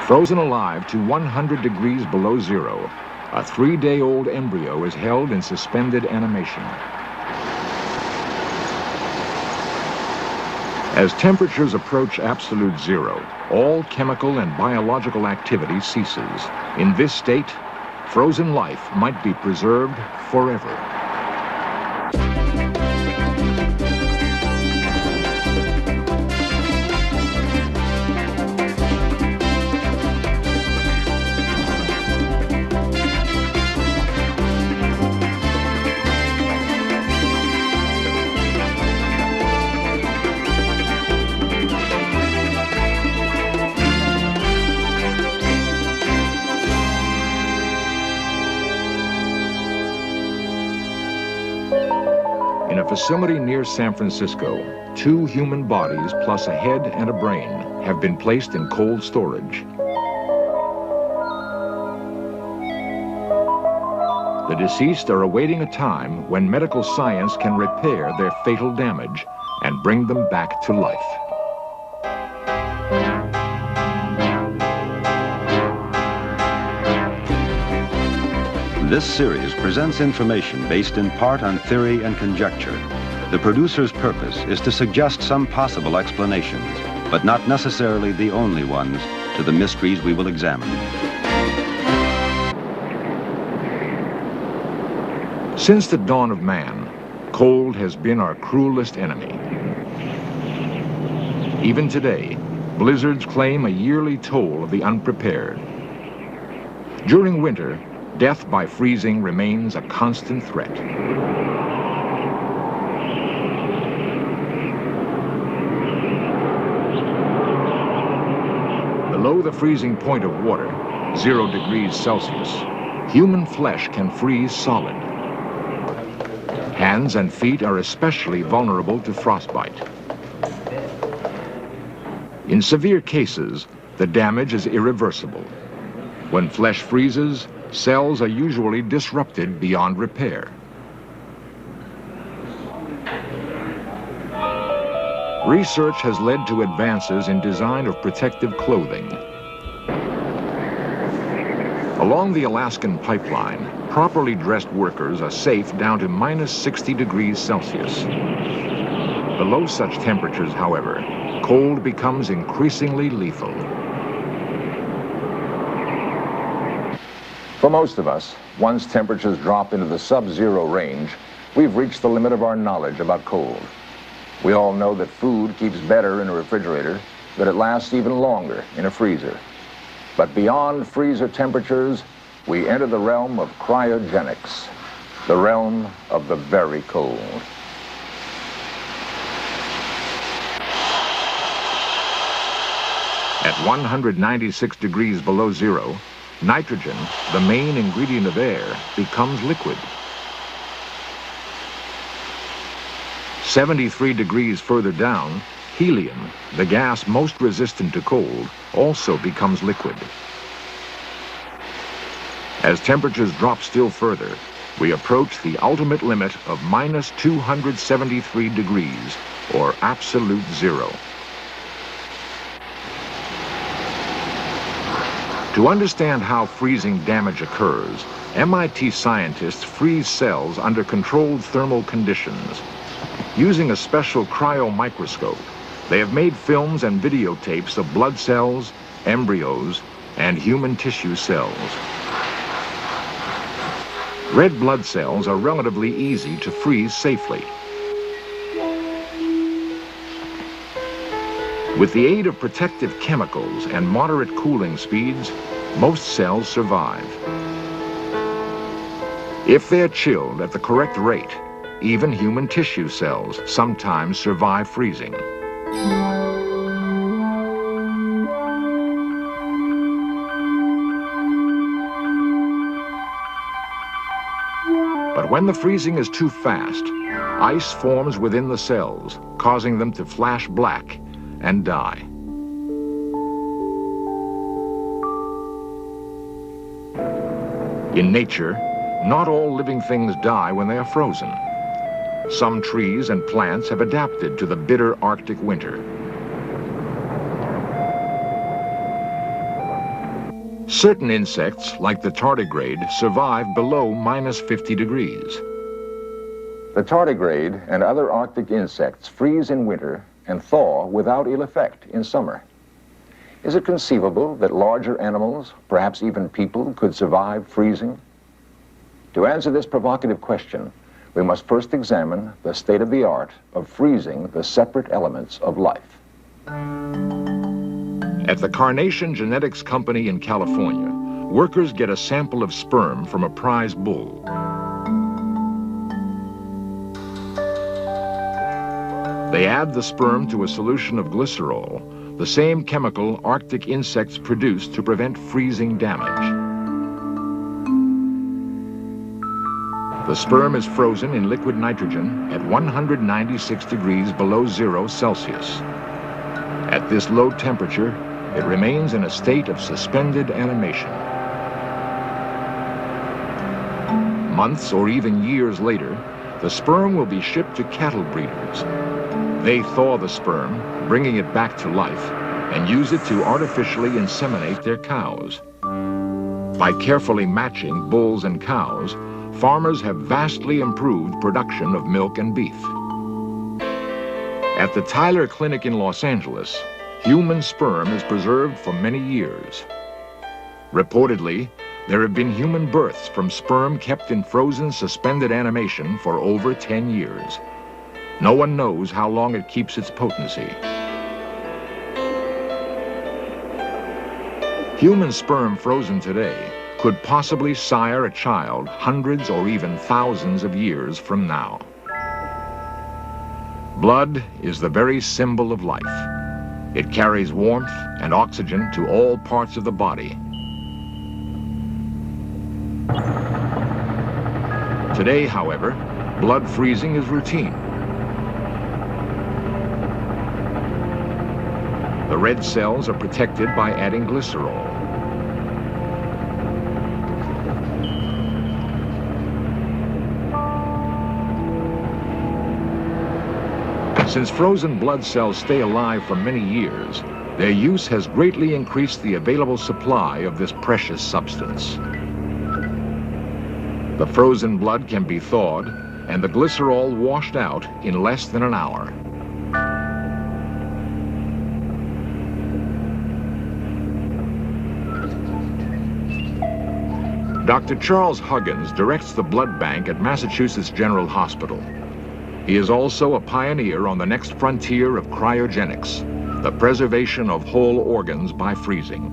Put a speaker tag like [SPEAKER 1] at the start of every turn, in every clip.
[SPEAKER 1] Frozen alive to 100 degrees below zero, a 3-day-old embryo is held in suspended animation. As temperatures approach absolute zero, all chemical and biological activity ceases. In this state, frozen life might be preserved forever. In a facility near San Francisco, 2 human bodies plus a head and a brain have been placed in cold storage. The deceased are awaiting a time when medical science can repair their fatal damage and bring them back to life.
[SPEAKER 2] This series presents information based in part on theory and conjecture. The producer's purpose is to suggest some possible explanations, but not necessarily the only ones, to the mysteries we will examine.
[SPEAKER 1] Since the dawn of man, cold has been our cruelest enemy. Even today, blizzards claim a yearly toll of the unprepared. During winter, death by freezing remains a constant threat. Below the freezing point of water, 0 degrees Celsius, human flesh can freeze solid. Hands and feet are especially vulnerable to frostbite. In severe cases, the damage is irreversible. When flesh freezes, cells are usually disrupted beyond repair. Research has led to advances in design of protective clothing. Along the Alaskan pipeline, properly dressed workers are safe down to minus 60 degrees Celsius. Below such temperatures, however, cold becomes increasingly lethal. For most of us, once temperatures drop into the sub-zero range, we've reached the limit of our knowledge about cold. We all know that food keeps better in a refrigerator, that it lasts even longer in a freezer. But beyond freezer temperatures, we enter the realm of cryogenics, the realm of the very cold. At 196 degrees below zero, nitrogen, the main ingredient of air, becomes liquid. 73 degrees further down, helium, the gas most resistant to cold, also becomes liquid. As temperatures drop still further, we approach the ultimate limit of minus 273 degrees, or absolute zero. To understand how freezing damage occurs, MIT scientists freeze cells under controlled thermal conditions. Using a special cryomicroscope, they have made films and videotapes of blood cells, embryos, and human tissue cells. Red blood cells are relatively easy to freeze safely. With the aid of protective chemicals and moderate cooling speeds, most cells survive. If they're chilled at the correct rate, even human tissue cells sometimes survive freezing. But when the freezing is too fast, ice forms within the cells, causing them to flash black and die. In nature, not all living things die when they are frozen. Some trees and plants have adapted to the bitter Arctic winter. Certain insects, like the tardigrade, survive below -50 degrees. The tardigrade and other Arctic insects freeze in winter and thaw without ill effect in summer. Is it conceivable that larger animals, perhaps even people, could survive freezing? To answer this provocative question, we must first examine the state-of-the-art of freezing the separate elements of life. At the Carnation Genetics Company in California, workers get a sample of sperm from a prize bull. They add the sperm to a solution of glycerol, the same chemical Arctic insects produce to prevent freezing damage. The sperm is frozen in liquid nitrogen at 196 degrees below 0 Celsius. At this low temperature, it remains in a state of suspended animation. Months or even years later, the sperm will be shipped to cattle breeders. They thaw the sperm, bringing it back to life, and use it to artificially inseminate their cows. By carefully matching bulls and cows, farmers have vastly improved production of milk and beef. At the Tyler Clinic in Los Angeles, human sperm is preserved for many years. Reportedly, there have been human births from sperm kept in frozen suspended animation for over 10 years. No one knows how long it keeps its potency. Human sperm frozen today could possibly sire a child hundreds or even thousands of years from now. Blood is the very symbol of life. It carries warmth and oxygen to all parts of the body. Today, however, blood freezing is routine. The red cells are protected by adding glycerol. Since frozen blood cells stay alive for many years, their use has greatly increased the available supply of this precious substance. The frozen blood can be thawed and the glycerol washed out in less than an hour. Dr. Charles Huggins directs the blood bank at Massachusetts General Hospital. He is also a pioneer on the next frontier of cryogenics, the preservation of whole organs by freezing.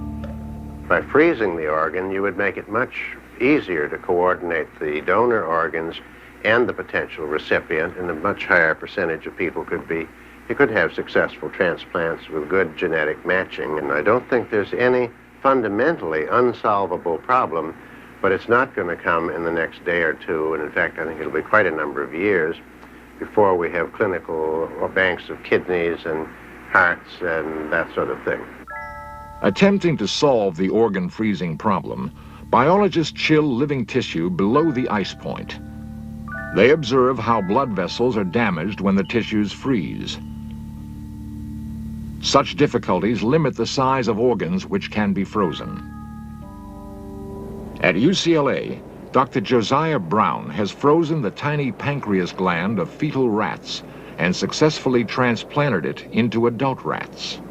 [SPEAKER 3] By freezing the organ, you would make it much easier to coordinate the donor organs and the potential recipient, and a much higher percentage of people could have successful transplants with good genetic matching. And I don't think there's any fundamentally unsolvable problem, but it's not going to come in the next day or two, and in fact I think it'll be quite a number of years before we have clinical banks of kidneys and hearts and that sort of thing.
[SPEAKER 1] Attempting to solve the organ freezing problem, biologists chill living tissue below the ice point. They observe how blood vessels are damaged when the tissues freeze. Such difficulties limit the size of organs which can be frozen. At UCLA, Dr. Josiah Brown has frozen the tiny pancreas gland of fetal rats and successfully transplanted it into adult rats.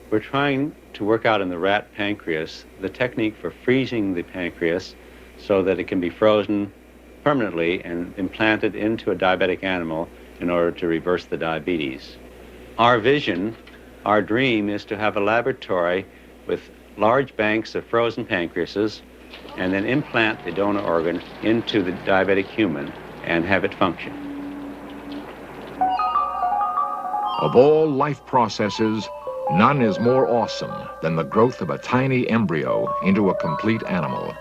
[SPEAKER 4] We're trying to work out in the rat pancreas the technique for freezing the pancreas so that it can be frozen permanently and implanted into a diabetic animal in order to reverse the diabetes. Our vision, our dream, is to have a laboratory with large banks of frozen pancreases and then implant the donor organ into the diabetic human and have it function.
[SPEAKER 1] Of all life processes, none is more awesome than the growth of a tiny embryo into a complete animal.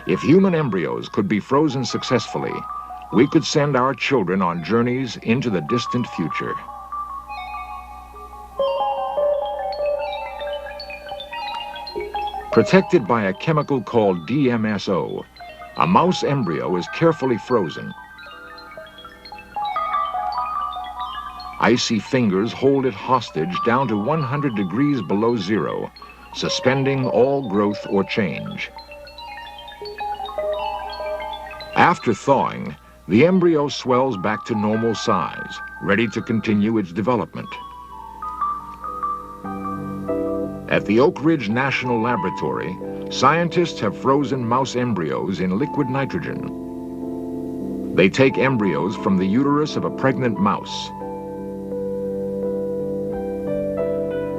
[SPEAKER 1] If human embryos could be frozen successfully, we could send our children on journeys into the distant future. Protected by a chemical called DMSO, a mouse embryo is carefully frozen. Icy fingers hold it hostage down to 100 degrees below zero, suspending all growth or change. After thawing, the embryo swells back to normal size, ready to continue its development. At the Oak Ridge National Laboratory, scientists have frozen mouse embryos in liquid nitrogen. They take embryos from the uterus of a pregnant mouse.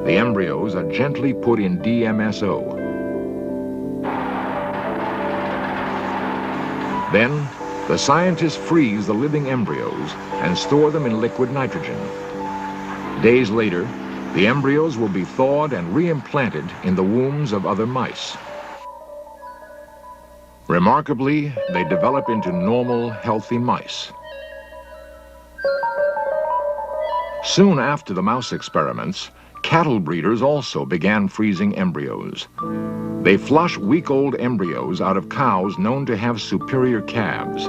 [SPEAKER 1] The embryos are gently put in DMSO. Then, the scientists freeze the living embryos and store them in liquid nitrogen. Days later, the embryos will be thawed and reimplanted in the wombs of other mice. Remarkably, they develop into normal, healthy mice. Soon after the mouse experiments, cattle breeders also began freezing embryos. They flush week-old embryos out of cows known to have superior calves.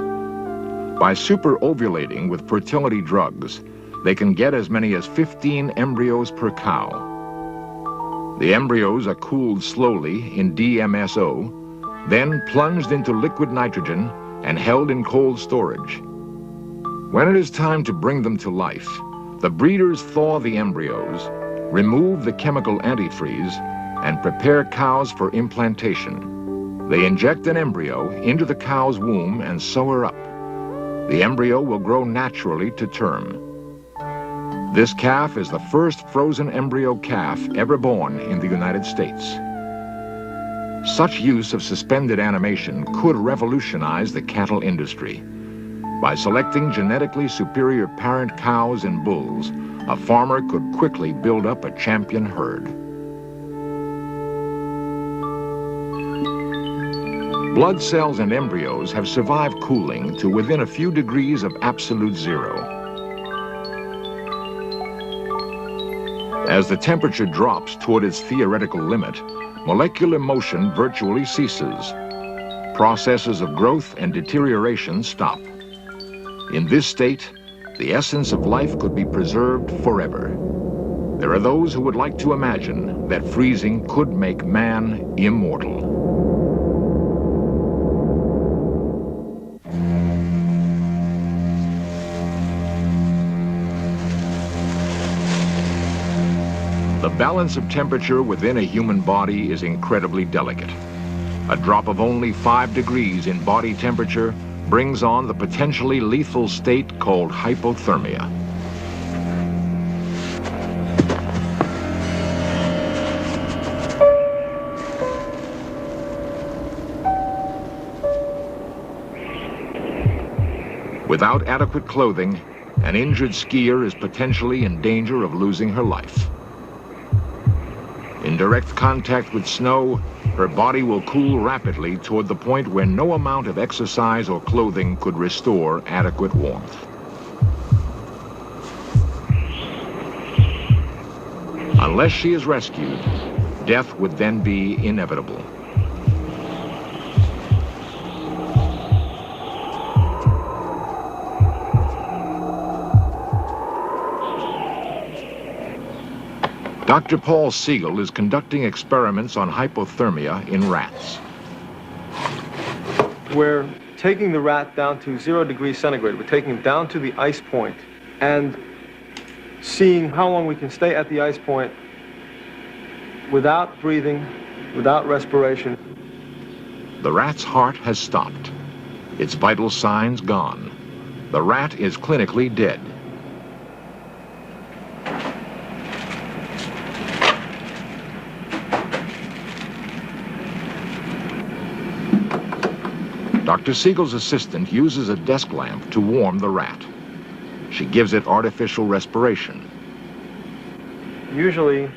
[SPEAKER 1] By super-ovulating with fertility drugs, they can get as many as 15 embryos per cow. The embryos are cooled slowly in DMSO, then plunged into liquid nitrogen and held in cold storage. When it is time to bring them to life, the breeders thaw the embryos, remove the chemical antifreeze, and prepare cows for implantation. They inject an embryo into the cow's womb and sew her up. The embryo will grow naturally to term. This calf is the first frozen embryo calf ever born in the United States. Such use of suspended animation could revolutionize the cattle industry. By selecting genetically superior parent cows and bulls, a farmer could quickly build up a champion herd. Blood cells and embryos have survived cooling to within a few degrees of absolute zero. As the temperature drops toward its theoretical limit, molecular motion virtually ceases. Processes of growth and deterioration stop. In this state, the essence of life could be preserved forever. There are those who would like to imagine that freezing could make man immortal. The balance of temperature within a human body is incredibly delicate. A drop of only 5 degrees in body temperature brings on the potentially lethal state called hypothermia. Without adequate clothing, an injured skier is potentially in danger of losing her life. In direct contact with snow, her body will cool rapidly toward the point where no amount of exercise or clothing could restore adequate warmth. Unless she is rescued, death would then be inevitable. Dr. Paul Siegel is conducting experiments on hypothermia in rats.
[SPEAKER 5] We're taking the rat down to 0 degrees centigrade. We're taking him down to the ice point and seeing how long we can stay at the ice point without breathing, without respiration.
[SPEAKER 1] The rat's heart has stopped. Its vital signs gone. The rat is clinically dead. Dr. Siegel's assistant uses a desk lamp to warm the rat. She gives it artificial respiration.
[SPEAKER 5] Usually,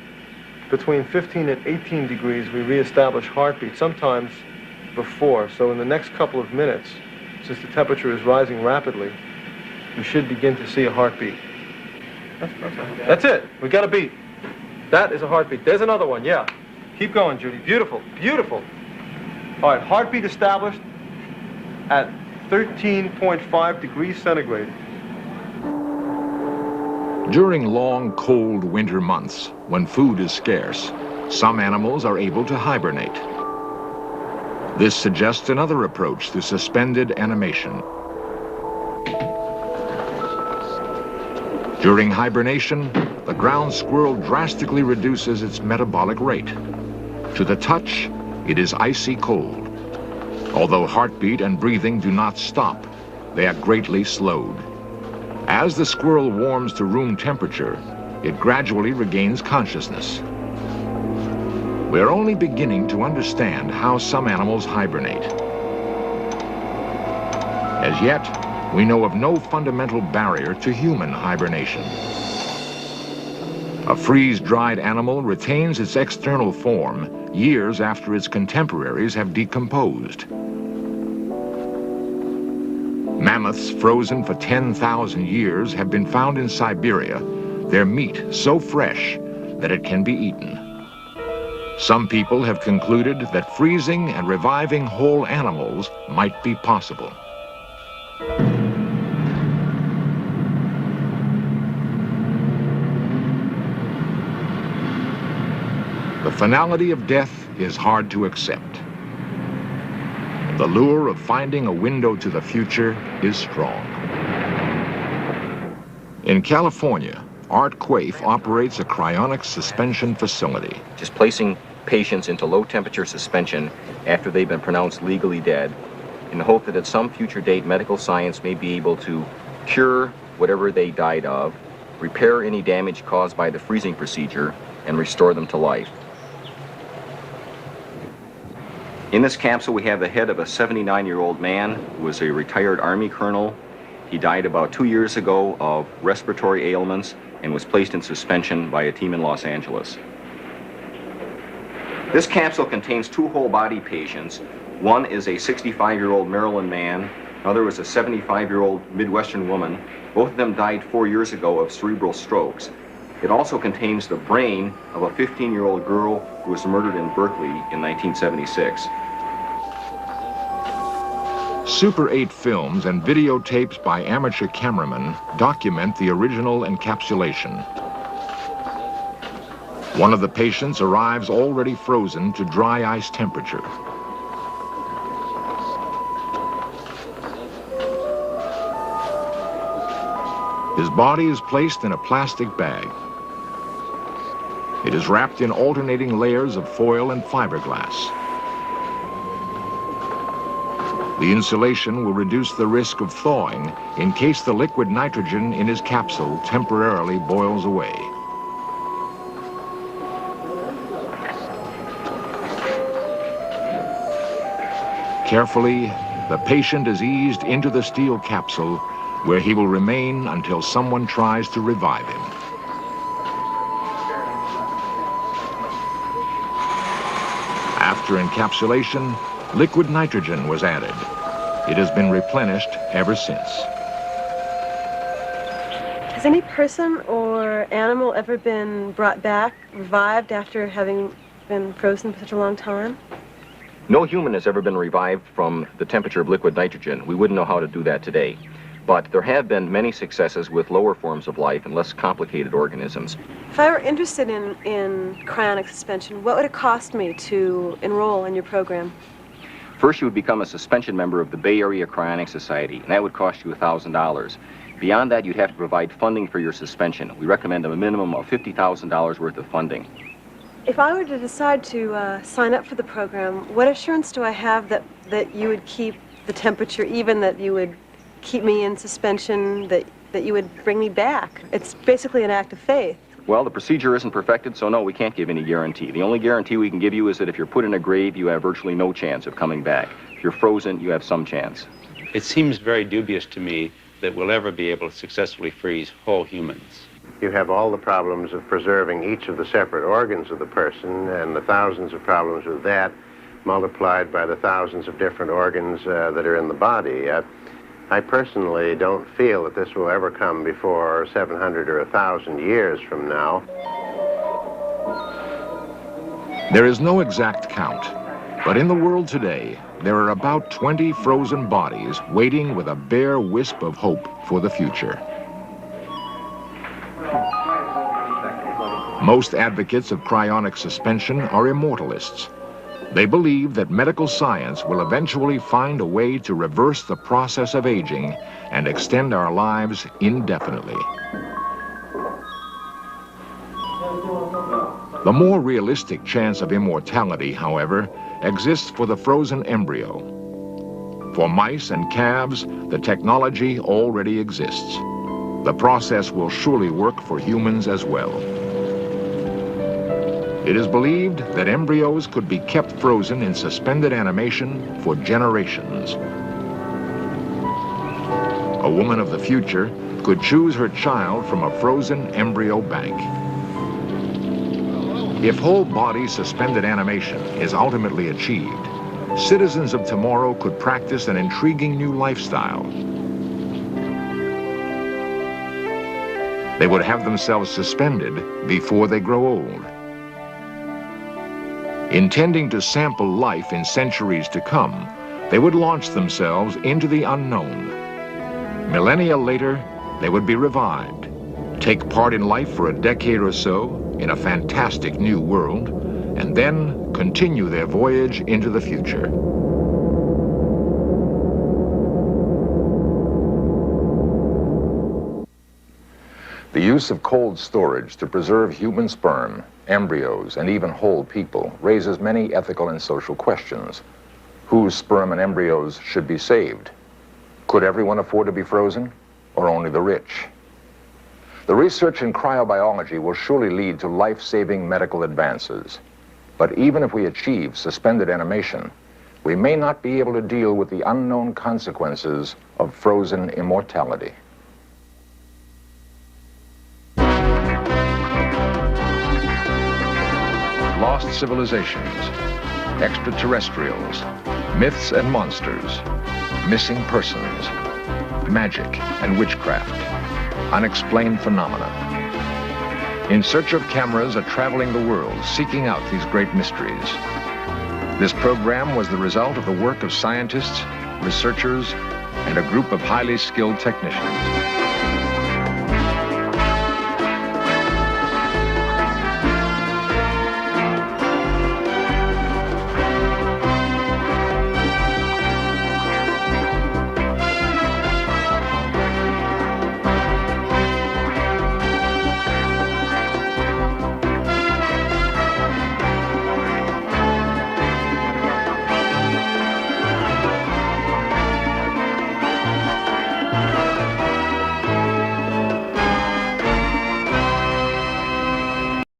[SPEAKER 5] between 15 and 18 degrees, we reestablish heartbeat, sometimes before. So in the next couple of minutes, since the temperature is rising rapidly, we should begin to see a heartbeat. That's it. We got a beat. That is a heartbeat. There's another one, yeah. Keep going, Judy. Beautiful, beautiful. All right, heartbeat established at 13.5 degrees centigrade.
[SPEAKER 1] During long, cold winter months, when food is scarce, some animals are able to hibernate. This suggests another approach to suspended animation. During hibernation, the ground squirrel drastically reduces its metabolic rate. To the touch, it is icy cold. Although heartbeat and breathing do not stop, they are greatly slowed. As the squirrel warms to room temperature, it gradually regains consciousness. We're only beginning to understand how some animals hibernate. As yet, we know of no fundamental barrier to human hibernation. A freeze-dried animal retains its external form years after its contemporaries have decomposed. Mammoths frozen for 10,000 years have been found in Siberia, their meat so fresh that it can be eaten. Some people have concluded that freezing and reviving whole animals might be possible. The finality of death is hard to accept. The lure of finding a window to the future is strong. In California, Art Quaife operates a cryonics suspension facility.
[SPEAKER 6] Just placing patients into low-temperature suspension after they've been pronounced legally dead in the hope that at some future date medical science may be able to cure whatever they died of, repair any damage caused by the freezing procedure, and restore them to life. In this capsule, we have the head of a 79-year-old man who was a retired Army colonel. He died about 2 years ago of respiratory ailments and was placed in suspension by a team in Los Angeles. This capsule contains 2 whole-body patients. One is a 65-year-old Maryland man. Another is a 75-year-old Midwestern woman. Both of them died 4 years ago of cerebral strokes. It also contains the brain of a 15-year-old girl who was murdered in Berkeley in 1976.
[SPEAKER 1] Super 8 films and videotapes by amateur cameramen document the original encapsulation. One of the patients arrives already frozen to dry ice temperature. His body is placed in a plastic bag. It is wrapped in alternating layers of foil and fiberglass. The insulation will reduce the risk of thawing in case the liquid nitrogen in his capsule temporarily boils away. Carefully, the patient is eased into the steel capsule where he will remain until someone tries to revive him. After encapsulation, liquid nitrogen was added. It has been replenished ever since.
[SPEAKER 7] Has any person or animal ever been brought back, revived after having been frozen for such a long time?
[SPEAKER 6] No human has ever been revived from the temperature of liquid nitrogen. We wouldn't know how to do that today. But there have been many successes with lower forms of life and less complicated organisms.
[SPEAKER 7] If I were interested in cryonic suspension, what would it cost me to enroll in your program?
[SPEAKER 6] First, you would become a suspension member of the Bay Area Cryonics Society, and that would cost you $1,000. Beyond that, you'd have to provide funding for your suspension. We recommend a minimum of $50,000 worth of funding.
[SPEAKER 7] If I were to decide to sign up for the program, what assurance do I have that you would keep the temperature even, that you would keep me in suspension, that you would bring me back? It's basically an act of faith.
[SPEAKER 6] Well, the procedure isn't perfected, so no, we can't give any guarantee. The only guarantee we can give you is that if you're put in a grave, you have virtually no chance of coming back. If you're frozen, you have some chance.
[SPEAKER 4] It seems very dubious to me that we'll ever be able to successfully freeze whole humans.
[SPEAKER 3] You have all the problems of preserving each of the separate organs of the person and the thousands of problems with that multiplied by the thousands of different organs that are in the body. I personally don't feel that this will ever come before 700 or 1,000 years from now.
[SPEAKER 1] There is no exact count, but in the world today, there are about 20 frozen bodies waiting with a bare wisp of hope for the future. Most advocates of cryonic suspension are immortalists. They believe that medical science will eventually find a way to reverse the process of aging and extend our lives indefinitely. The more realistic chance of immortality, however, exists for the frozen embryo. For mice and calves, the technology already exists. The process will surely work for humans as well. It is believed that embryos could be kept frozen in suspended animation for generations. A woman of the future could choose her child from a frozen embryo bank. If whole body suspended animation is ultimately achieved, citizens of tomorrow could practice an intriguing new lifestyle. They would have themselves suspended before they grow old. Intending to sample life in centuries to come, they would launch themselves into the unknown. Millennia later, they would be revived, take part in life for a decade or so in a fantastic new world, and then continue their voyage into the future. The use of cold storage to preserve human sperm, embryos, and even whole people raises many ethical and social questions. Whose sperm and embryos should be saved? Could everyone afford to be frozen, or only the rich? The research in cryobiology will surely lead to life-saving medical advances. But even if we achieve suspended animation, we may not be able to deal with the unknown consequences of frozen immortality. Lost civilizations, extraterrestrials, myths and monsters, missing persons, magic and witchcraft, unexplained phenomena. In search of cameras are traveling the world, seeking out these great mysteries. This program was the result of the work of scientists, researchers, and a group of highly skilled technicians.